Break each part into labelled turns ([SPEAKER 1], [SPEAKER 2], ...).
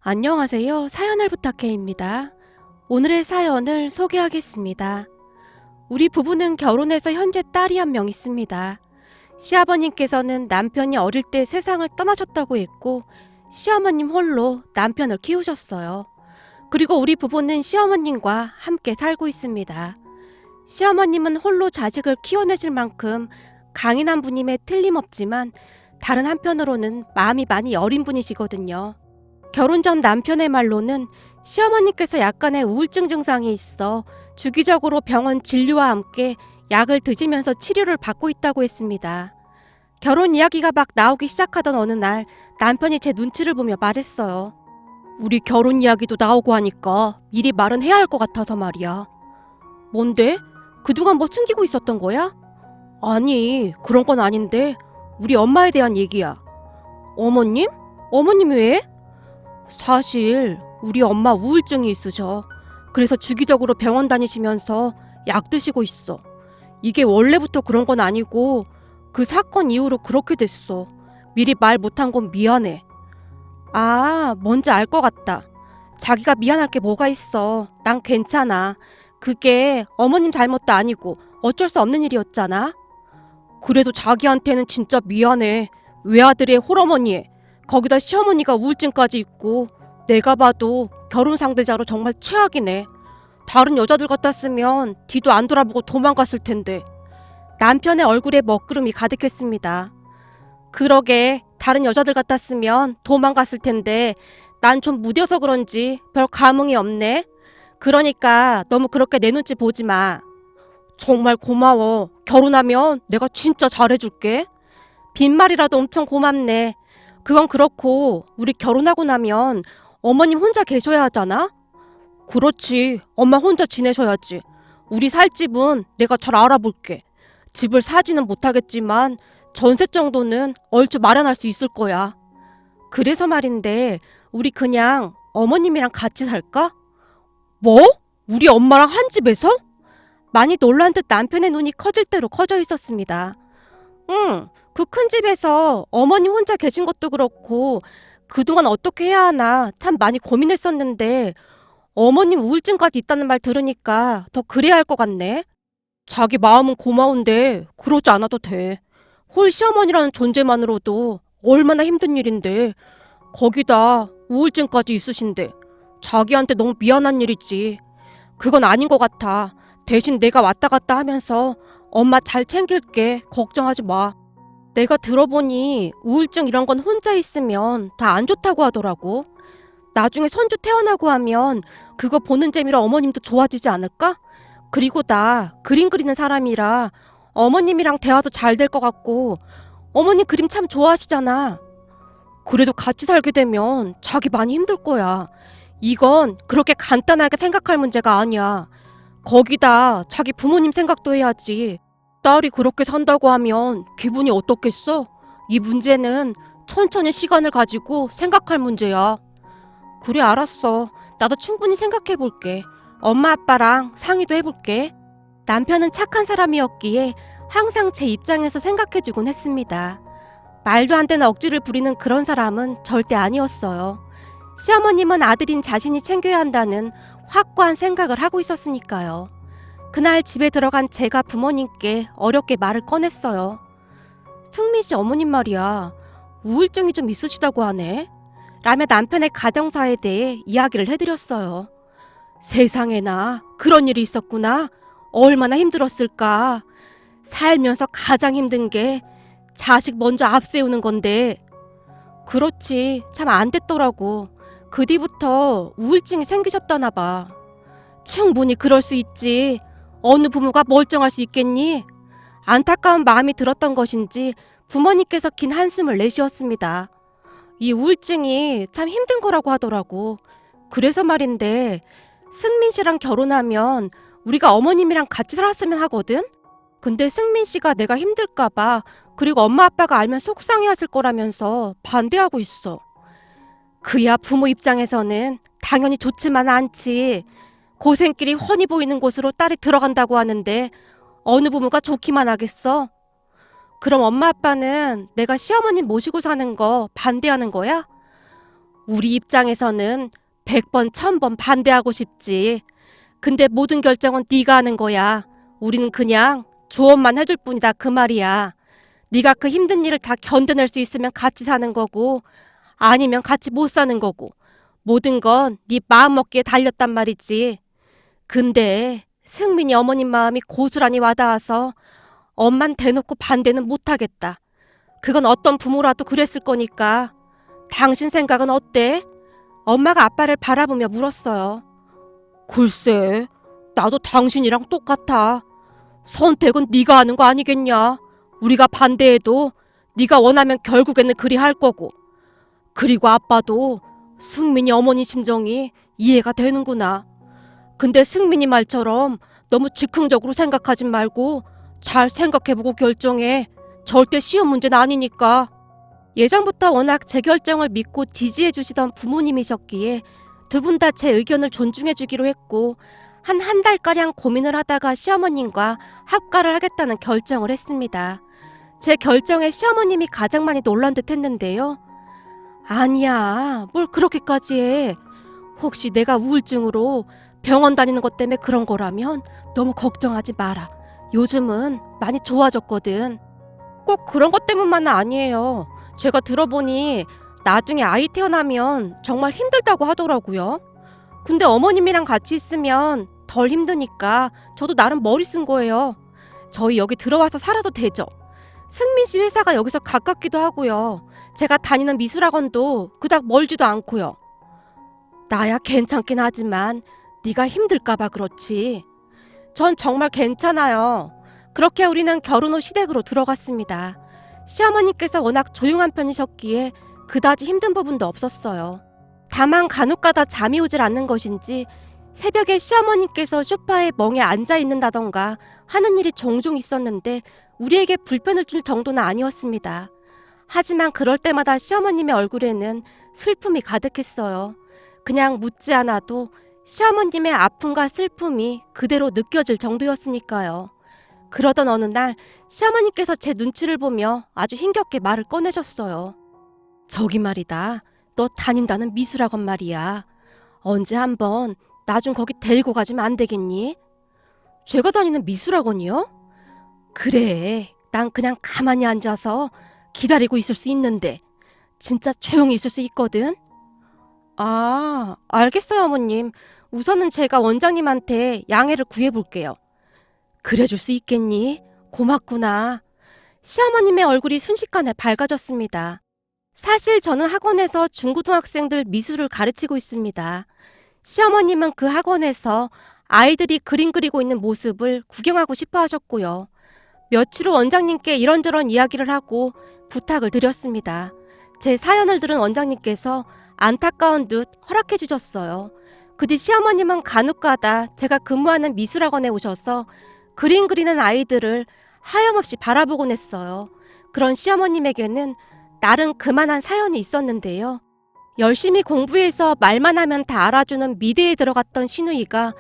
[SPEAKER 1] 안녕하세요. 사연을 부탁해입니다. 오늘의 사연을 소개하겠습니다. 우리 부부는 결혼해서 현재 딸이 한 명 있습니다. 시아버님께서는 남편이 어릴 때 세상을 떠나셨다고 했고 시어머님 홀로 남편을 키우셨어요. 그리고 우리 부부는 시어머님과 함께 살고 있습니다. 시어머님은 홀로 자식을 키워내실 만큼 강인한 분임에 틀림없지만 다른 한편으로는 마음이 많이 여린 분이시거든요. 결혼 전 남편의 말로는 시어머니께서 약간의 우울증 증상이 있어 주기적으로 병원 진료와 함께 약을 드시면서 치료를 받고 있다고 했습니다. 결혼 이야기가 막 나오기 시작하던 어느 날 남편이 제 눈치를 보며 말했어요. 우리 결혼 이야기도 나오고 하니까 미리 말은 해야 할 것 같아서 말이야. 뭔데? 그동안 뭐 숨기고 있었던 거야? 아니, 그런 건 아닌데 우리 엄마에 대한 얘기야. 어머님? 어머님 왜? 사실 우리 엄마 우울증이 있으셔. 그래서 주기적으로 병원 다니시면서 약 드시고 있어. 이게 원래부터 그런 건 아니고 그 사건 이후로 그렇게 됐어. 미리 말 못한 건 미안해. 아, 뭔지 알 것 같다. 자기가 미안할 게 뭐가 있어. 난 괜찮아. 그게 어머님 잘못도 아니고 어쩔 수 없는 일이었잖아. 그래도 자기한테는 진짜 미안해. 외아들의 홀어머니에 거기다 시어머니가 우울증까지 있고 내가 봐도 결혼 상대자로 정말 최악이네. 다른 여자들 같았으면 뒤도 안 돌아보고 도망갔을 텐데. 남편의 얼굴에 먹구름이 가득했습니다. 그러게 다른 여자들 같았으면 도망갔을 텐데 난 좀 무뎌서 그런지 별 감흥이 없네. 그러니까 너무 그렇게 내 눈치 보지 마. 정말 고마워. 결혼하면 내가 진짜 잘해줄게. 빈말이라도 엄청 고맙네. 그건 그렇고 우리 결혼하고 나면 어머님 혼자 계셔야 하잖아? 그렇지. 엄마 혼자 지내셔야지. 우리 살 집은 내가 잘 알아볼게. 집을 사지는 못하겠지만 전세 정도는 얼추 마련할 수 있을 거야. 그래서 말인데 우리 그냥 어머님이랑 같이 살까? 뭐? 우리 엄마랑 한 집에서? 많이 놀란 듯 남편의 눈이 커질 대로 커져 있었습니다. 응, 그 큰 집에서 어머님 혼자 계신 것도 그렇고 그동안 어떻게 해야 하나 참 많이 고민했었는데 어머님 우울증까지 있다는 말 들으니까 더 그래야 할 것 같네. 자기 마음은 고마운데 그러지 않아도 돼. 홀 시어머니라는 존재만으로도 얼마나 힘든 일인데 거기다 우울증까지 있으신데 자기한테 너무 미안한 일이지. 그건 아닌 것 같아. 대신 내가 왔다 갔다 하면서 엄마 잘 챙길게. 걱정하지 마. 내가 들어보니 우울증 이런 건 혼자 있으면 다 안 좋다고 하더라고. 나중에 손주 태어나고 하면 그거 보는 재미로 어머님도 좋아지지 않을까? 그리고 나 그림 그리는 사람이라 어머님이랑 대화도 잘 될 것 같고 어머님 그림 참 좋아하시잖아. 그래도 같이 살게 되면 자기 많이 힘들 거야. 이건 그렇게 간단하게 생각할 문제가 아니야. 거기다 자기 부모님 생각도 해야지. 딸이 그렇게 산다고 하면 기분이 어떻겠어? 이 문제는 천천히 시간을 가지고 생각할 문제야. 그래, 알았어. 나도 충분히 생각해 볼게. 엄마 아빠랑 상의도 해볼게. 남편은 착한 사람이었기에 항상 제 입장에서 생각해 주곤 했습니다. 말도 안 되는 억지를 부리는 그런 사람은 절대 아니었어요. 시어머님은 아들인 자신이 챙겨야 한다는 확고한 생각을 하고 있었으니까요. 그날 집에 들어간 제가 부모님께 어렵게 말을 꺼냈어요. 승민 씨 어머님 말이야. 우울증이 좀 있으시다고 하네. 라며 남편의 가정사에 대해 이야기를 해드렸어요. 세상에나 그런 일이 있었구나. 얼마나 힘들었을까. 살면서 가장 힘든 게 자식 먼저 앞세우는 건데. 그렇지. 참 안 됐더라고. 그 뒤부터 우울증이 생기셨다나 봐. 충분히 그럴 수 있지. 어느 부모가 멀쩡할 수 있겠니? 안타까운 마음이 들었던 것인지 부모님께서 긴 한숨을 내쉬었습니다. 이 우울증이 참 힘든 거라고 하더라고. 그래서 말인데 승민 씨랑 결혼하면 우리가 어머님이랑 같이 살았으면 하거든? 근데 승민 씨가 내가 힘들까 봐 그리고 엄마 아빠가 알면 속상해하실 거라면서 반대하고 있어. 그야 부모 입장에서는 당연히 좋지만 않지. 고생길이 훤히 보이는 곳으로 딸이 들어간다고 하는데 어느 부모가 좋기만 하겠어? 그럼 엄마 아빠는 내가 시어머님 모시고 사는 거 반대하는 거야? 우리 입장에서는 100번, 1000번 반대하고 싶지. 근데 모든 결정은 네가 하는 거야. 우리는 그냥 조언만 해줄 뿐이다 그 말이야. 네가 그 힘든 일을 다 견뎌낼 수 있으면 같이 사는 거고 아니면 같이 못 사는 거고 모든 건 네 마음먹기에 달렸단 말이지. 근데 승민이 어머님 마음이 고스란히 와닿아서 엄만 대놓고 반대는 못하겠다. 그건 어떤 부모라도 그랬을 거니까. 당신 생각은 어때? 엄마가 아빠를 바라보며 물었어요. 글쎄, 나도 당신이랑 똑같아. 선택은 네가 하는 거 아니겠냐. 우리가 반대해도 네가 원하면 결국에는 그리 할 거고. 그리고 아빠도 승민이 어머니 심정이 이해가 되는구나. 근데 승민이 말처럼 너무 즉흥적으로 생각하지 말고 잘 생각해보고 결정해. 절대 쉬운 문제는 아니니까. 예전부터 워낙 제 결정을 믿고 지지해주시던 부모님이셨기에 두 분 다 제 의견을 존중해주기로 했고 한 달가량 고민을 하다가 시어머님과 합가를 하겠다는 결정을 했습니다. 제 결정에 시어머님이 가장 많이 놀란 듯 했는데요. 아니야, 뭘 그렇게까지 해. 혹시 내가 우울증으로 병원 다니는 것 때문에 그런 거라면 너무 걱정하지 마라. 요즘은 많이 좋아졌거든. 꼭 그런 것 때문만은 아니에요. 제가 들어보니 나중에 아이 태어나면 정말 힘들다고 하더라고요. 근데 어머님이랑 같이 있으면 덜 힘드니까 저도 나름 머리 쓴 거예요. 저희 여기 들어와서 살아도 되죠. 승민 씨 회사가 여기서 가깝기도 하고요. 제가 다니는 미술학원도 그닥 멀지도 않고요. 나야 괜찮긴 하지만 네가 힘들까봐 그렇지. 전 정말 괜찮아요. 그렇게 우리는 결혼 후 시댁으로 들어갔습니다. 시어머니께서 워낙 조용한 편이셨기에 그다지 힘든 부분도 없었어요. 다만 간혹가다 잠이 오질 않는 것인지 새벽에 시어머니께서 소파에 멍에 앉아 있는다던가 하는 일이 종종 있었는데 우리에게 불편을 줄 정도는 아니었습니다. 하지만 그럴 때마다 시어머님의 얼굴에는 슬픔이 가득했어요. 그냥 묻지 않아도 시어머님의 아픔과 슬픔이 그대로 느껴질 정도였으니까요. 그러던 어느 날 시어머니께서 제 눈치를 보며 아주 힘겹게 말을 꺼내셨어요. 저기 말이다. 너 다닌다는 미술학원 말이야. 언제 한번 나 좀 거기 데리고 가주면 안 되겠니? 제가 다니는 미술학원이요? 그래. 난 그냥 가만히 앉아서 기다리고 있을 수 있는데 진짜 조용히 있을 수 있거든. 아, 알겠어요 어머님. 우선은 제가 원장님한테 양해를 구해볼게요. 그래줄 수 있겠니? 고맙구나. 시어머님의 얼굴이 순식간에 밝아졌습니다. 사실 저는 학원에서 중고등학생들 미술을 가르치고 있습니다. 시어머님은 그 학원에서 아이들이 그림 그리고 있는 모습을 구경하고 싶어 하셨고요. 며칠 후 원장님께 이런저런 이야기를 하고 부탁을 드렸습니다. 제 사연을 들은 원장님께서 안타까운 듯 허락해 주셨어요. 그 뒤 시어머님은 간혹가다 제가 근무하는 미술학원에 오셔서 그림 그리는 아이들을 하염없이 바라보곤 했어요. 그런 시어머님에게는 나름 그만한 사연이 있었는데요. 열심히 공부해서 말만 하면 다 알아주는 미대에 들어갔던 시누이가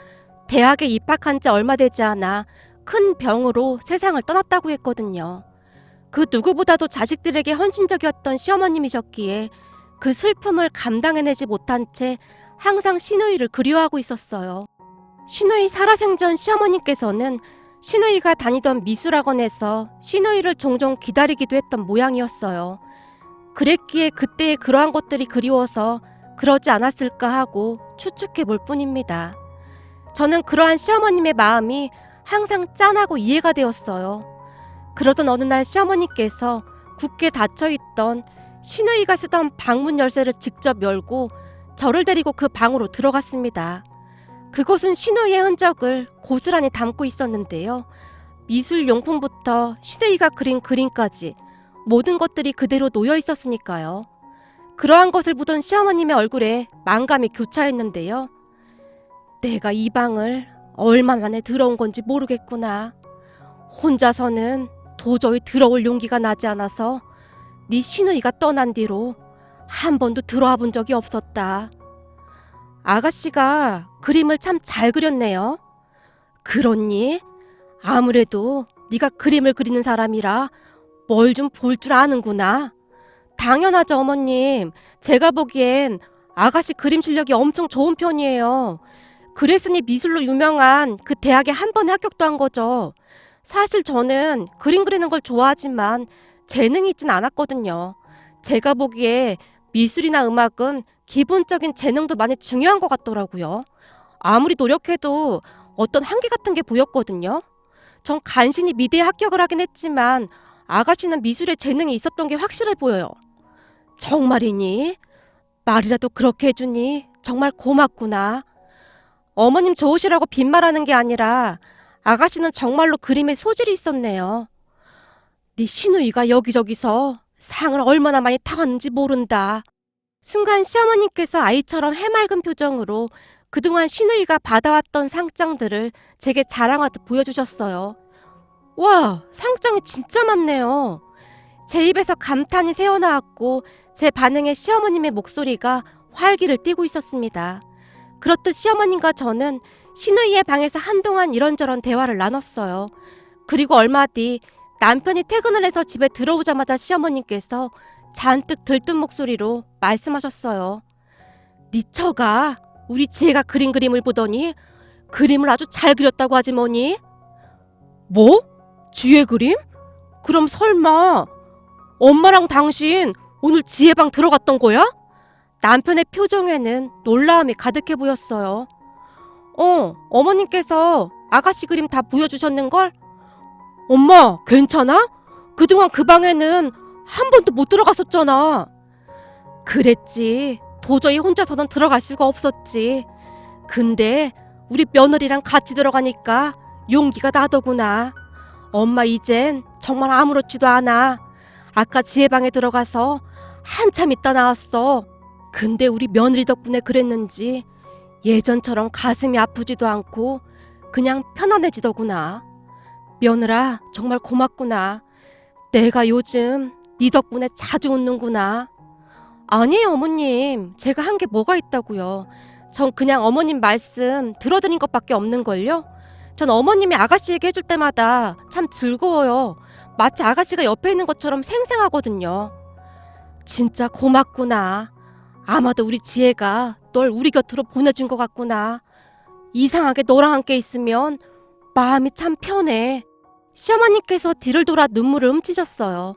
[SPEAKER 1] 대학에 입학한 지 얼마 되지 않아 큰 병으로 세상을 떠났다고 했거든요. 그 누구보다도 자식들에게 헌신적이었던 시어머님이셨기에 그 슬픔을 감당해내지 못한 채 항상 시누이를 그리워하고 있었어요. 시누이 살아생전 시어머님께서는 시누이가 다니던 미술학원에서 시누이를 종종 기다리기도 했던 모양이었어요. 그랬기에 그때의 그러한 것들이 그리워서 그러지 않았을까 하고 추측해 볼 뿐입니다. 저는 그러한 시어머님의 마음이 항상 짠하고 이해가 되었어요. 그러던 어느 날 시어머니께서 굳게 닫혀있던 시누이가 쓰던 방문 열쇠를 직접 열고 저를 데리고 그 방으로 들어갔습니다. 그곳은 시누이의 흔적을 고스란히 담고 있었는데요. 미술용품부터 시누이가 그린 그림까지 모든 것들이 그대로 놓여 있었으니까요. 그러한 것을 보던 시어머님의 얼굴에 만감이 교차했는데요. 내가 이 방을 얼마 만에 들어온 건지 모르겠구나. 혼자서는 도저히 들어올 용기가 나지 않아서 네 시누이가 떠난 뒤로 한 번도 들어와 본 적이 없었다. 아가씨가 그림을 참 잘 그렸네요. 그렇니? 아무래도 네가 그림을 그리는 사람이라 뭘 좀 볼 줄 아는구나. 당연하죠 어머님. 제가 보기엔 아가씨 그림 실력이 엄청 좋은 편이에요. 그랬으니 미술로 유명한 그 대학에 한 번에 합격도 한 거죠. 사실 저는 그림 그리는 걸 좋아하지만 재능이 있진 않았거든요. 제가 보기에 미술이나 음악은 기본적인 재능도 많이 중요한 것 같더라고요. 아무리 노력해도 어떤 한계 같은 게 보였거든요. 전 간신히 미대에 합격을 하긴 했지만 아가씨는 미술에 재능이 있었던 게 확실해 보여요. 정말이니? 말이라도 그렇게 해주니 정말 고맙구나. 어머님 좋으시라고 빈말하는 게 아니라 아가씨는 정말로 그림에 소질이 있었네요. 네 시누이가 여기저기서 상을 얼마나 많이 타왔는지 모른다. 순간 시어머님께서 아이처럼 해맑은 표정으로 그동안 시누이가 받아왔던 상장들을 제게 자랑하듯 보여주셨어요. 와, 상장이 진짜 많네요. 제 입에서 감탄이 새어나왔고 제 반응에 시어머님의 목소리가 활기를 띠고 있었습니다. 그렇듯 시어머님과 저는 시누이의 방에서 한동안 이런저런 대화를 나눴어요. 그리고 얼마 뒤 남편이 퇴근을 해서 집에 들어오자마자 시어머님께서 잔뜩 들뜬 목소리로 말씀하셨어요. 네 처가 우리 지혜가 그린 그림을 보더니 그림을 아주 잘 그렸다고 하지 뭐니? 뭐? 지혜 그림? 그럼 설마 엄마랑 당신 오늘 지혜 방 들어갔던 거야? 남편의 표정에는 놀라움이 가득해 보였어요. 어머님께서 아가씨 그림 다 보여주셨는걸? 엄마, 괜찮아? 그동안 그 방에는 한 번도 못 들어갔었잖아. 그랬지. 도저히 혼자서는 들어갈 수가 없었지. 근데 우리 며느리랑 같이 들어가니까 용기가 나더구나. 엄마 이젠 정말 아무렇지도 않아. 아까 지혜 방에 들어가서 한참 있다 나왔어. 근데 우리 며느리 덕분에 그랬는지 예전처럼 가슴이 아프지도 않고 그냥 편안해지더구나. 며느라 정말 고맙구나. 내가 요즘 네 덕분에 자주 웃는구나. 아니에요 어머님. 제가 한 게 뭐가 있다고요. 전 그냥 어머님 말씀 들어드린 것밖에 없는걸요. 전 어머님이 아가씨 얘기해줄 때마다 참 즐거워요. 마치 아가씨가 옆에 있는 것처럼 생생하거든요. 진짜 고맙구나. 아마도 우리 지혜가 널 우리 곁으로 보내준 것 같구나. 이상하게 너랑 함께 있으면 마음이 참 편해. 시어머님께서 뒤를 돌아 눈물을 훔치셨어요.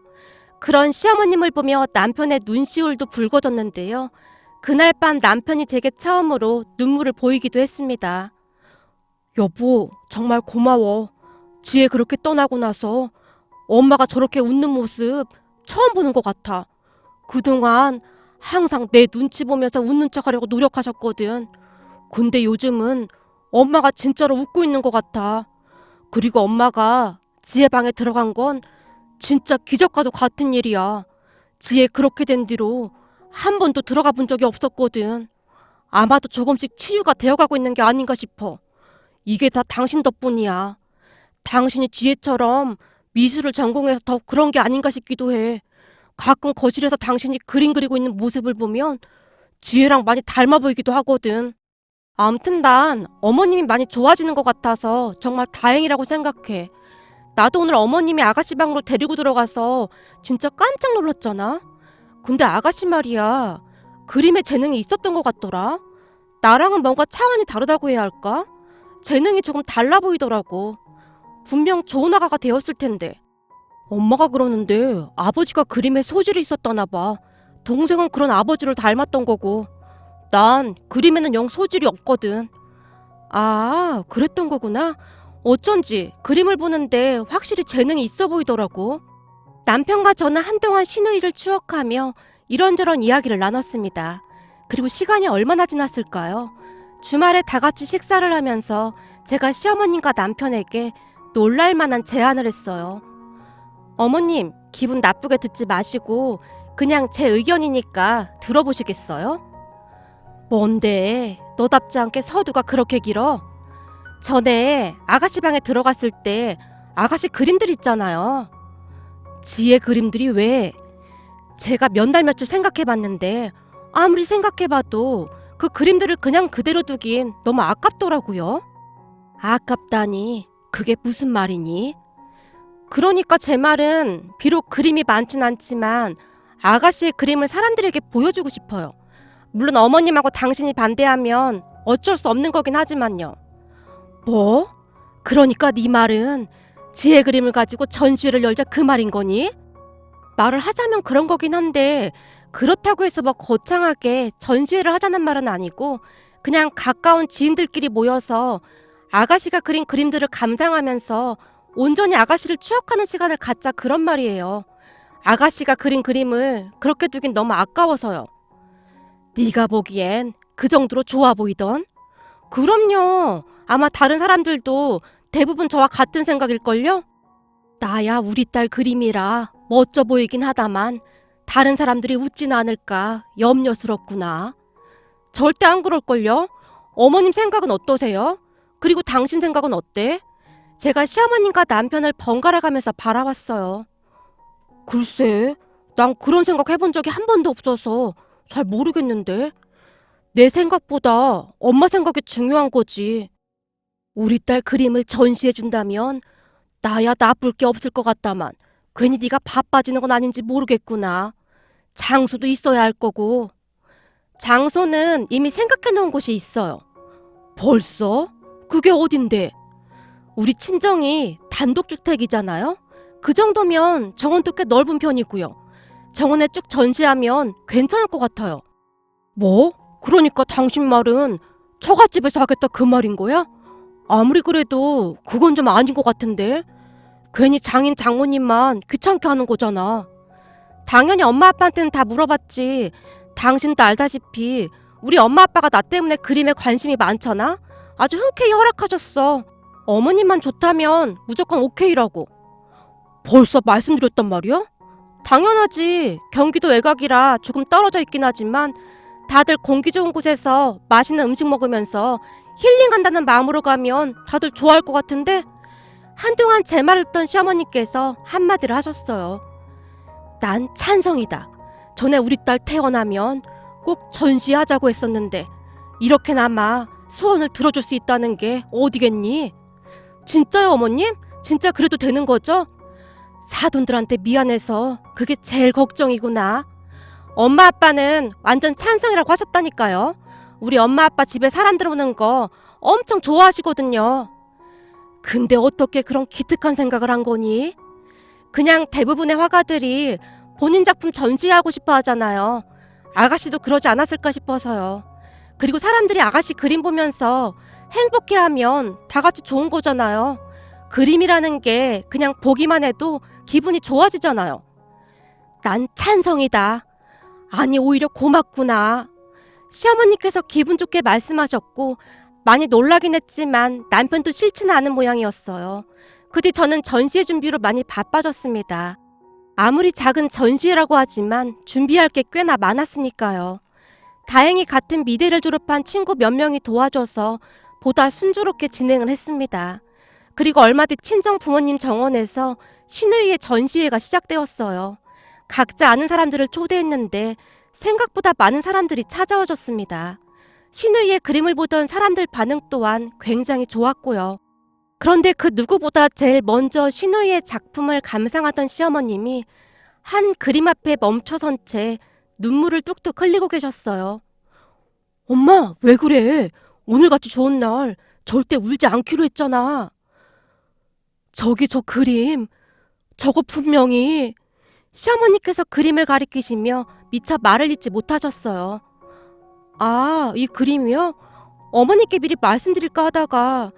[SPEAKER 1] 그런 시어머님을 보며 남편의 눈시울도 붉어졌는데요. 그날 밤 남편이 제게 처음으로 눈물을 보이기도 했습니다. 여보, 정말 고마워. 지혜 그렇게 떠나고 나서 엄마가 저렇게 웃는 모습 처음 보는 것 같아. 그동안 항상 내 눈치 보면서 웃는 척하려고 노력하셨거든. 근데 요즘은 엄마가 진짜로 웃고 있는 것 같아. 그리고 엄마가 지혜 방에 들어간 건 진짜 기적과도 같은 일이야. 지혜 그렇게 된 뒤로 한 번도 들어가 본 적이 없었거든. 아마도 조금씩 치유가 되어가고 있는 게 아닌가 싶어. 이게 다 당신 덕분이야. 당신이 지혜처럼 미술을 전공해서 더 그런 게 아닌가 싶기도 해. 가끔 거실에서 당신이 그림 그리고 있는 모습을 보면 지혜랑 많이 닮아 보이기도 하거든. 아무튼 난 어머님이 많이 좋아지는 것 같아서 정말 다행이라고 생각해. 나도 오늘 어머님이 아가씨 방으로 데리고 들어가서 진짜 깜짝 놀랐잖아. 근데 아가씨 말이야. 그림에 재능이 있었던 것 같더라. 나랑은 뭔가 차원이 다르다고 해야 할까? 재능이 조금 달라 보이더라고. 분명 좋은 아가가 되었을 텐데. 엄마가 그러는데 아버지가 그림에 소질이 있었다나 봐. 동생은 그런 아버지를 닮았던 거고. 난 그림에는 영 소질이 없거든. 아, 그랬던 거구나. 어쩐지 그림을 보는데 확실히 재능이 있어 보이더라고. 남편과 저는 한동안 시누이를 추억하며 이런저런 이야기를 나눴습니다. 그리고 시간이 얼마나 지났을까요? 주말에 다 같이 식사를 하면서 제가 시어머님과 남편에게 놀랄만한 제안을 했어요. 어머님, 기분 나쁘게 듣지 마시고 그냥 제 의견이니까 들어보시겠어요? 뭔데? 너답지 않게 서두가 그렇게 길어? 전에 아가씨 방에 들어갔을 때 아가씨 그림들 있잖아요. 지혜 그림들이 왜? 제가 몇 날 며칠 생각해봤는데 아무리 생각해봐도 그 그림들을 그냥 그대로 두긴 너무 아깝더라고요. 아깝다니 그게 무슨 말이니? 그러니까 제 말은 비록 그림이 많진 않지만 아가씨의 그림을 사람들에게 보여주고 싶어요. 물론 어머님하고 당신이 반대하면 어쩔 수 없는 거긴 하지만요. 뭐? 그러니까 네 말은 지혜 그림을 가지고 전시회를 열자 그 말인 거니? 말을 하자면 그런 거긴 한데 그렇다고 해서 뭐 거창하게 전시회를 하자는 말은 아니고 그냥 가까운 지인들끼리 모여서 아가씨가 그린 그림들을 감상하면서 온전히 아가씨를 추억하는 시간을 갖자 그런 말이에요. 아가씨가 그린 그림을 그렇게 두긴 너무 아까워서요. 네가 보기엔 그 정도로 좋아 보이던? 그럼요. 아마 다른 사람들도 대부분 저와 같은 생각일걸요? 나야 우리 딸 그림이라 멋져 보이긴 하다만 다른 사람들이 웃진 않을까 염려스럽구나. 절대 안 그럴걸요? 어머님 생각은 어떠세요? 그리고 당신 생각은 어때? 제가 시어머님과 남편을 번갈아 가면서 바라봤어요. 글쎄, 난 그런 생각 해본 적이 한 번도 없어서 잘 모르겠는데. 내 생각보다 엄마 생각이 중요한 거지. 우리 딸 그림을 전시해준다면 나야 나쁠 게 없을 것 같다만 괜히 네가 바빠지는 건 아닌지 모르겠구나. 장소도 있어야 할 거고. 장소는 이미 생각해 놓은 곳이 있어요. 벌써? 그게 어딘데? 우리 친정이 단독주택이잖아요? 그 정도면 정원도 꽤 넓은 편이고요. 정원에 쭉 전시하면 괜찮을 것 같아요. 뭐? 그러니까 당신 말은 처갓집에서 하겠다 그 말인 거야? 아무리 그래도 그건 좀 아닌 것 같은데? 괜히 장인 장모님만 귀찮게 하는 거잖아. 당연히 엄마 아빠한테는 다 물어봤지. 당신도 알다시피 우리 엄마 아빠가 나 때문에 그림에 관심이 많잖아? 아주 흔쾌히 허락하셨어. 어머님만 좋다면 무조건 오케이라고. 벌써 말씀드렸단 말이야? 당연하지. 경기도 외곽이라 조금 떨어져 있긴 하지만 다들 공기 좋은 곳에서 맛있는 음식 먹으면서 힐링한다는 마음으로 가면 다들 좋아할 것 같은데 한동안 제 말을 듣던 시어머니께서 한마디를 하셨어요. 난 찬성이다. 전에 우리 딸 태어나면 꼭 전시하자고 했었는데 이렇게나마 소원을 들어줄 수 있다는 게 어디겠니? 진짜요, 어머님? 진짜 그래도 되는 거죠? 사돈들한테 미안해서 그게 제일 걱정이구나. 엄마 아빠는 완전 찬성이라고 하셨다니까요. 우리 엄마 아빠 집에 사람 들어오는 거 엄청 좋아하시거든요. 근데 어떻게 그런 기특한 생각을 한 거니? 그냥 대부분의 화가들이 본인 작품 전시하고 싶어 하잖아요. 아가씨도 그러지 않았을까 싶어서요. 그리고 사람들이 아가씨 그림 보면서 행복해하면 다 같이 좋은 거잖아요. 그림이라는 게 그냥 보기만 해도 기분이 좋아지잖아요. 난 찬성이다. 아니 오히려 고맙구나. 시어머니께서 기분 좋게 말씀하셨고 많이 놀라긴 했지만 남편도 싫지는 않은 모양이었어요. 그 뒤 저는 전시회 준비로 많이 바빠졌습니다. 아무리 작은 전시회라고 하지만 준비할 게 꽤나 많았으니까요. 다행히 같은 미대를 졸업한 친구 몇 명이 도와줘서 보다 순조롭게 진행을 했습니다. 그리고 얼마 뒤 친정 부모님 정원에서 신우이의 전시회가 시작되었어요. 각자 아는 사람들을 초대했는데 생각보다 많은 사람들이 찾아와줬습니다. 신우이의 그림을 보던 사람들 반응 또한 굉장히 좋았고요. 그런데 그 누구보다 제일 먼저 신우이의 작품을 감상하던 시어머님이 한 그림 앞에 멈춰선 채 눈물을 뚝뚝 흘리고 계셨어요. 엄마, 왜 그래? 오늘같이 좋은 날 절대 울지 않기로 했잖아. 저기 저 그림, 저거 분명히... 시어머니께서 그림을 가리키시며 미처 말을 잇지 못하셨어요. 아, 이 그림이요? 어머니께 미리 말씀드릴까 하다가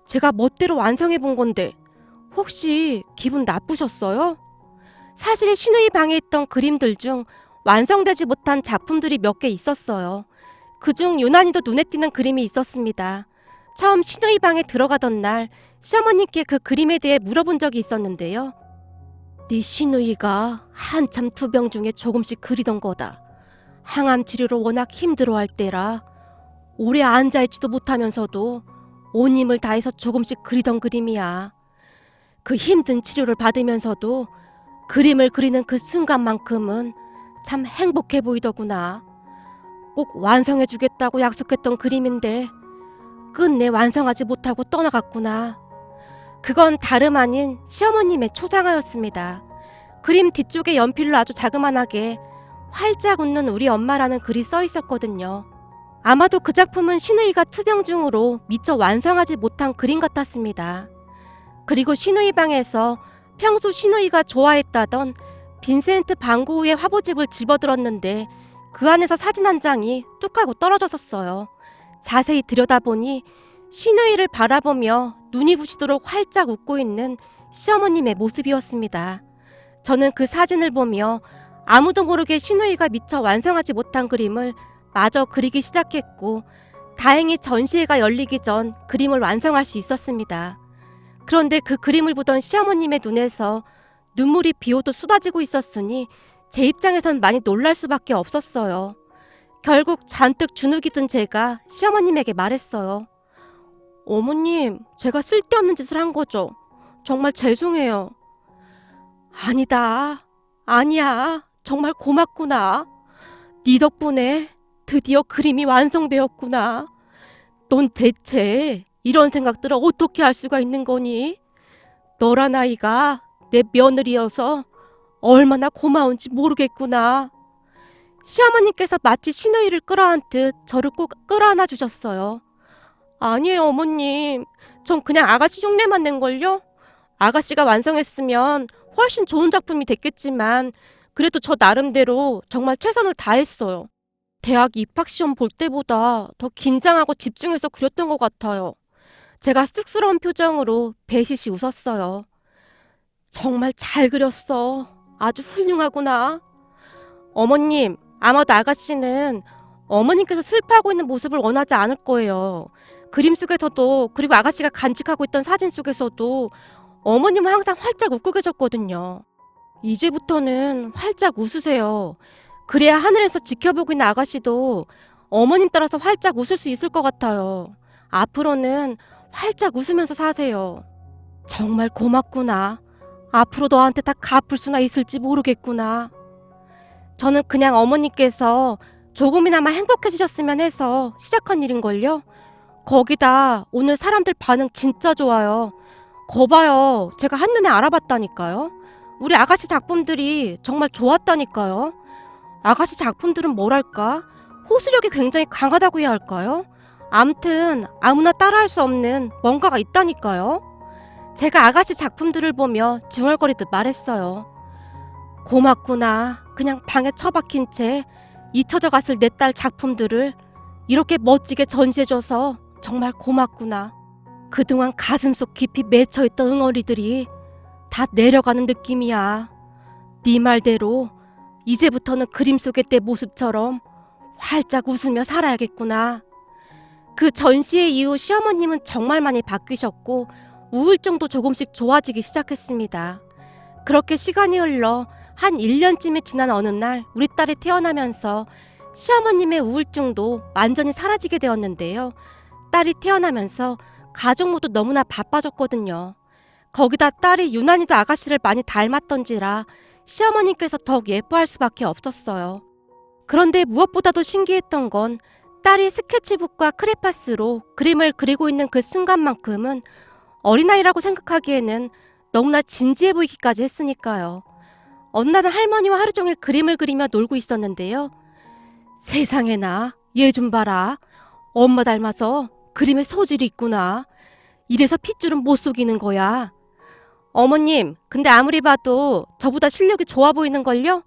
[SPEAKER 1] 제가 멋대로 완성해 본 건데 혹시 기분 나쁘셨어요? 사실 신우이 방에 있던 그림들 중 완성되지 못한 작품들이 몇 개 있었어요. 그중 유난히도 눈에 띄는 그림이 있었습니다. 처음 신우이 방에 들어가던 날 시어머니께 그 그림에 대해 물어본 적이 있었는데요. 네 신우이가 한참 투병 중에 조금씩 그리던 거다. 항암 치료로 워낙 힘들어할 때라 오래 앉아있지도 못하면서도 온 힘을 다해서 조금씩 그리던 그림이야. 그 힘든 치료를 받으면서도 그림을 그리는 그 순간만큼은 참 행복해 보이더구나. 꼭 완성해주겠다고 약속했던 그림인데 끝내 완성하지 못하고 떠나갔구나. 그건 다름 아닌 시어머님의 초상화였습니다. 그림 뒤쪽에 연필로 아주 자그만하게 활짝 웃는 우리 엄마라는 글이 써 있었거든요. 아마도 그 작품은 신우이가 투병 중으로 미처 완성하지 못한 그림 같았습니다. 그리고 신우이 방에서 평소 신우이가 좋아했다던 빈센트 반 고흐의 화보집을 집어들었는데 그 안에서 사진 한 장이 뚝 하고 떨어졌었어요. 자세히 들여다보니 신우이를 바라보며 눈이 부시도록 활짝 웃고 있는 시어머님의 모습이었습니다. 저는 그 사진을 보며 아무도 모르게 신우이가 미처 완성하지 못한 그림을 마저 그리기 시작했고, 다행히 전시회가 열리기 전 그림을 완성할 수 있었습니다. 그런데 그 그림을 보던 시어머님의 눈에서 눈물이 비오듯 쏟아지고 있었으니 제 입장에선 많이 놀랄 수밖에 없었어요. 결국 잔뜩 주눅이 든 제가 시어머님에게 말했어요. 어머님, 제가 쓸데없는 짓을 한 거죠. 정말 죄송해요. 아니다. 아니야. 정말 고맙구나. 네 덕분에 드디어 그림이 완성되었구나. 넌 대체 이런 생각들을 어떻게 할 수가 있는 거니? 너란 아이가 내 며느리여서 얼마나 고마운지 모르겠구나. 시어머니께서 마치 신우이를 끌어안듯 저를 꼭 끌어안아 주셨어요. 아니에요, 어머님. 전 그냥 아가씨 흉내만 낸걸요? 아가씨가 완성했으면 훨씬 좋은 작품이 됐겠지만 그래도 저 나름대로 정말 최선을 다했어요. 대학 입학시험 볼 때보다 더 긴장하고 집중해서 그렸던 것 같아요. 제가 쑥스러운 표정으로 배시시 웃었어요. 정말 잘 그렸어. 아주 훌륭하구나. 어머님, 아마도 아가씨는 어머님께서 슬퍼하고 있는 모습을 원하지 않을 거예요. 그림 속에서도, 그리고 아가씨가 간직하고 있던 사진 속에서도 어머님은 항상 활짝 웃고 계셨거든요. 이제부터는 활짝 웃으세요. 그래야 하늘에서 지켜보고 있는 아가씨도 어머님 따라서 활짝 웃을 수 있을 것 같아요. 앞으로는 활짝 웃으면서 사세요. 정말 고맙구나. 앞으로 너한테 다 갚을 수나 있을지 모르겠구나. 저는 그냥 어머니께서 조금이나마 행복해지셨으면 해서 시작한 일인걸요. 거기다 오늘 사람들 반응 진짜 좋아요. 거봐요. 제가 한눈에 알아봤다니까요. 우리 아가씨 작품들이 정말 좋았다니까요. 아가씨 작품들은 뭐랄까? 호소력이 굉장히 강하다고 해야 할까요? 암튼 아무나 따라할 수 없는 뭔가가 있다니까요. 제가 아가씨 작품들을 보며 중얼거리듯 말했어요. 고맙구나. 그냥 방에 처박힌 채 잊혀져 갔을 내 딸 작품들을 이렇게 멋지게 전시해줘서 정말 고맙구나. 그동안 가슴속 깊이 맺혀있던 응어리들이 다 내려가는 느낌이야. 네 말대로 이제부터는 그림 속의 내 모습처럼 활짝 웃으며 살아야겠구나. 그 전시회 이후 시어머님은 정말 많이 바뀌셨고 우울증도 조금씩 좋아지기 시작했습니다. 그렇게 시간이 흘러 한 1년쯤이 지난 어느 날 우리 딸이 태어나면서 시어머님의 우울증도 완전히 사라지게 되었는데요. 딸이 태어나면서 가족 모두 너무나 바빠졌거든요. 거기다 딸이 유난히도 아가씨를 많이 닮았던지라 시어머님께서 더욱 예뻐할 수밖에 없었어요. 그런데 무엇보다도 신기했던 건 딸이 스케치북과 크레파스로 그림을 그리고 있는 그 순간만큼은 어린아이라고 생각하기에는 너무나 진지해 보이기까지 했으니까요. 어느 날은 할머니와 하루 종일 그림을 그리며 놀고 있었는데요. 세상에나, 얘 좀 봐라. 엄마 닮아서 그림에 소질이 있구나. 이래서 핏줄은 못 속이는 거야. 어머님, 근데 아무리 봐도 저보다 실력이 좋아 보이는걸요?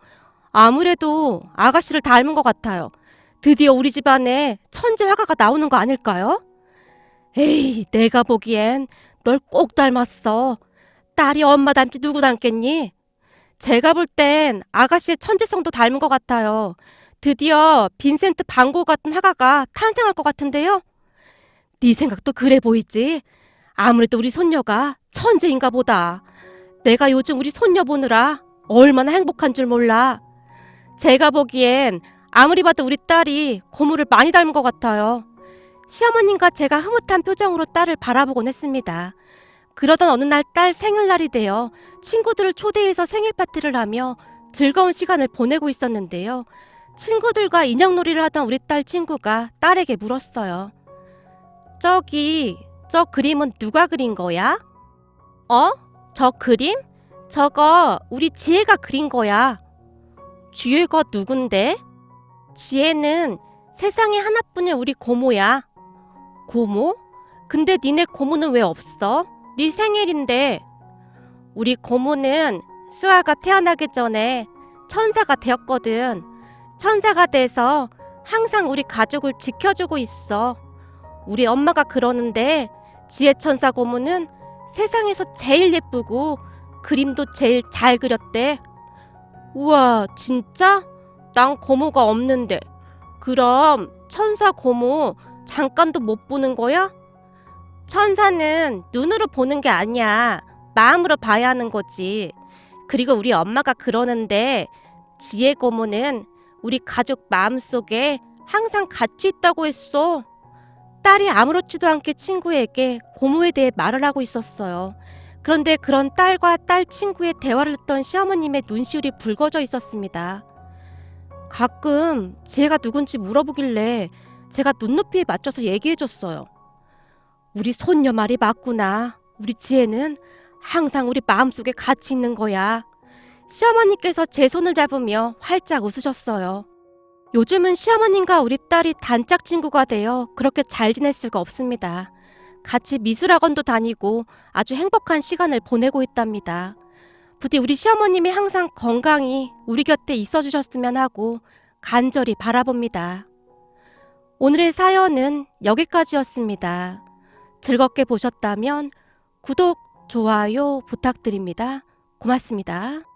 [SPEAKER 1] 아무래도 아가씨를 닮은 것 같아요. 드디어 우리 집안에 천재 화가가 나오는 거 아닐까요? 에이, 내가 보기엔 널 꼭 닮았어. 딸이 엄마 닮지 누구 닮겠니? 제가 볼 땐 아가씨의 천재성도 닮은 것 같아요. 드디어 빈센트 반 고흐 같은 화가가 탄생할 것 같은데요? 네 생각도 그래 보이지? 아무래도 우리 손녀가 천재인가 보다. 내가 요즘 우리 손녀 보느라 얼마나 행복한 줄 몰라. 제가 보기엔 아무리 봐도 우리 딸이 고모를 많이 닮은 것 같아요. 시어머님과 제가 흐뭇한 표정으로 딸을 바라보곤 했습니다. 그러던 어느 날 딸 생일날이 되어 친구들을 초대해서 생일 파티를 하며 즐거운 시간을 보내고 있었는데요. 친구들과 인형놀이를 하던 우리 딸 친구가 딸에게 물었어요. 저기, 저 그림은 누가 그린 거야? 저 그림? 저거 우리 지혜가 그린 거야. 지혜가 누군데? 지혜는 세상에 하나뿐인 우리 고모야. 고모? 근데 니네 고모는 왜 없어? 네 생일인데. 우리 고모는 수아가 태어나기 전에 천사가 되었거든. 천사가 돼서 항상 우리 가족을 지켜주고 있어. 우리 엄마가 그러는데 지혜천사 고모는 세상에서 제일 예쁘고 그림도 제일 잘 그렸대. 우와, 진짜? 난 고모가 없는데. 그럼 천사 고모 잠깐도 못 보는 거야? 천사는 눈으로 보는 게 아니야. 마음으로 봐야 하는 거지. 그리고 우리 엄마가 그러는데 지혜 고모는 우리 가족 마음속에 항상 같이 있다고 했어. 딸이 아무렇지도 않게 친구에게 고모에 대해 말을 하고 있었어요. 그런데 그런 딸과 딸 친구의 대화를 듣던 시어머님의 눈시울이 붉어져 있었습니다. 가끔 지혜가 누군지 물어보길래 제가 눈높이에 맞춰서 얘기해줬어요. 우리 손녀 말이 맞구나. 우리 지혜는 항상 우리 마음속에 같이 있는 거야. 시어머니께서 제 손을 잡으며 활짝 웃으셨어요. 요즘은 시어머님과 우리 딸이 단짝 친구가 되어 그렇게 잘 지낼 수가 없습니다. 같이 미술학원도 다니고 아주 행복한 시간을 보내고 있답니다. 부디 우리 시어머님이 항상 건강히 우리 곁에 있어 주셨으면 하고 간절히 바라봅니다. 오늘의 사연은 여기까지였습니다. 즐겁게 보셨다면 구독, 좋아요 부탁드립니다. 고맙습니다.